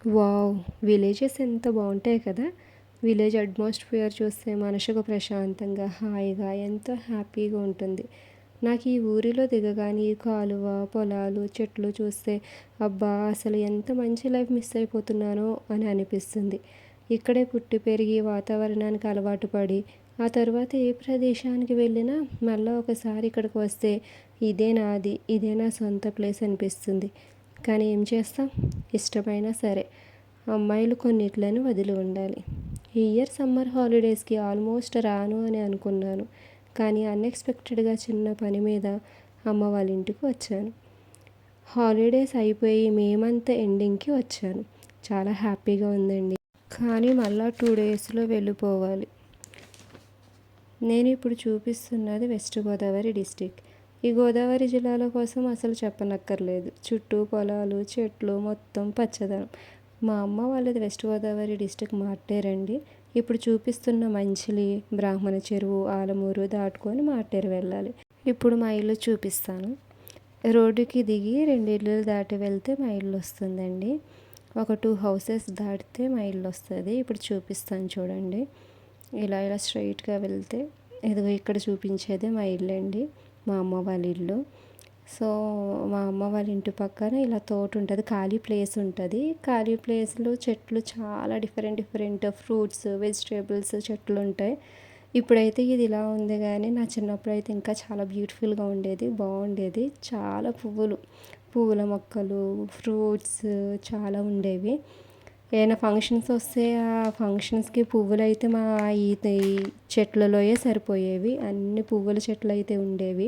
Wow! Villages ఎంత బావుంటాయి కదా! విలేజ్ అట్మాస్ఫియర్ చూస్తే మనసుకు ప్రశాంతంగా, హాయిగా ఎంతో హ్యాపీగా ఉంటుంది. నాకు ఈ ఊరిలో దిగగానే ఈ కాలువ, పొలాలు, చెట్లు చూస్తే అబ్బా! అసలు ఎంత మంచి లైఫ్ మిస్ అయిపోతున్నానో అని అనిపిస్తుంది. ఇక్కడే పుట్టి పెరిగి వాతావరణానికి అలవాటు పడి, ఆ తర్వాత ఏ ప్రదేశానికి వెళ్ళినా మళ్ళా ఒకసారి ఇక్కడికి వస్తే ఇదే నాది, ఇదే నా సొంత ప్లేస్ అనిపిస్తుంది. కానీ ఏం చేస్తాం? ఇష్టమైనా సరే అమ్మాయిలు కొన్నిట్లని వదిలి ఉండాలి. ఈ ఇయర్ సమ్మర్ హాలిడేస్కి ఆల్మోస్ట్ రాను అని అనుకున్నాను. కానీ అన్ఎక్స్పెక్టెడ్గా చిన్న పని మీద అమ్మ వాళ్ళ ఇంటికి వచ్చాను. హాలిడేస్ అయిపోయి మే మంత్ ఎండింగ్కి వచ్చాను. చాలా హ్యాపీగా ఉందండి. కానీ మళ్ళీ 2 డేస్లో వెళ్ళిపోవాలి. నేను ఇప్పుడు చూపిస్తున్నది వెస్ట్ గోదావరి డిస్టిక్. ఈ గోదావరి జిల్లాల కోసం అసలు చెప్పనక్కర్లేదు. చుట్టూ పొలాలు, చెట్లు, మొత్తం పచ్చదనం. మా అమ్మ వాళ్ళది వెస్ట్ గోదావరి డిస్టిక్ మార్టేరండి. ఇప్పుడు చూపిస్తున్న మంచిలి, బ్రాహ్మణ చెరువు, ఆలమూరు దాటుకొని మార్టేరు వెళ్ళాలి. ఇప్పుడు మా ఇల్లు చూపిస్తాను. రోడ్డుకి దిగి 2 ఇల్లులు దాటి వెళ్తే మా ఇల్లు వస్తుందండి. ఒక 2 హౌసెస్ దాటితే మా ఇల్లు వస్తుంది. ఇప్పుడు చూపిస్తాను చూడండి. ఇలా స్ట్రైట్గా వెళ్తే ఇదిగో ఇక్కడ చూపించేదే మా ఇల్లు అండి, మా అమ్మ వాళ్ళ ఇల్లు. సో మా అమ్మ వాళ్ళ ఇంటి పక్కన ఇలా తోట ఉంటుంది, ఖాళీ ప్లేస్ ఉంటుంది. ఖాళీ ప్లేస్లో చెట్లు చాలా డిఫరెంట్ ఫ్రూట్స్, వెజిటేబుల్స్ చెట్లు ఉంటాయి. ఇప్పుడైతే ఇది ఇలా ఉంది, కానీ నా చిన్నప్పుడు అయితే ఇంకా చాలా బ్యూటిఫుల్గా ఉండేది, బాగుండేది. చాలా పువ్వుల మొక్కలు, ఫ్రూట్స్ చాలా ఉండేవి. ఏమైనా ఫంక్షన్స్ వస్తే ఆ ఫంక్షన్స్కి పువ్వులు అయితే మా ఈ చెట్లలోయే సరిపోయేవి. అన్ని పువ్వుల చెట్లు అయితే ఉండేవి.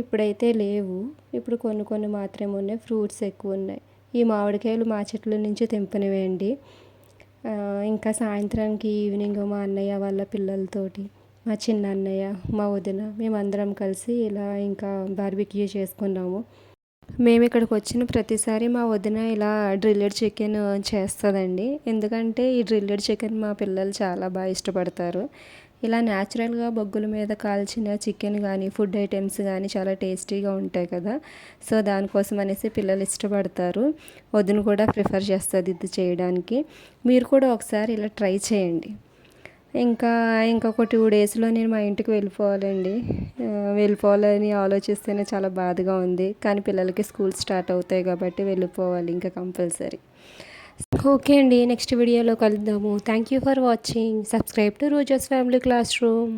ఇప్పుడైతే లేవు. ఇప్పుడు కొన్ని మాత్రమే ఉన్నాయి. ఫ్రూట్స్ ఎక్కువ ఉన్నాయి. ఈ మామిడికాయలు మా చెట్ల నుంచి తెంపినవేండి. ఇంకా సాయంత్రానికి ఈవినింగ్ మా అన్నయ్య వాళ్ళ పిల్లలతోటి, మా చిన్న అన్నయ్య, మా వదిన, మేమందరం కలిసి ఇలా ఇంకా బార్బిక్యూ చేసుకున్నాము. మేము ఇక్కడికి వచ్చిన ప్రతిసారి మా వదిన ఇలా డ్రిల్లెడ్ చికెన్ చేస్తుందండి. ఎందుకంటే ఈ డ్రిల్లెడ్ చికెన్ మా పిల్లలు చాలా బాగా ఇష్టపడతారు. ఇలా న్యాచురల్గా బొగ్గుల మీద కాల్చిన చికెన్ కానీ, ఫుడ్ ఐటమ్స్ కానీ చాలా టేస్టీగా ఉంటాయి కదా. సో దానికోసం అనేసి పిల్లలు ఇష్టపడతారు. వదిన కూడా ప్రిఫర్ చేస్తుంది ఇది చేయడానికి. మీరు కూడా ఒకసారి ఇలా ట్రై చేయండి. ఇంకొక 2 డేస్లో నేను మా ఇంటికి వెళ్ళిపోవాలండి. వెళ్ళిపోవాలని ఆలోచిస్తేనే చాలా బాధగా ఉంది. కానీ పిల్లలకి స్కూల్ స్టార్ట్ అవుతాయి కాబట్టి వెళ్ళిపోవాలి ఇంకా కంపల్సరీ. ఓకే అండి, నెక్స్ట్ వీడియోలో కలుద్దాము. Thank you for watching. Subscribe to Roja's family class room.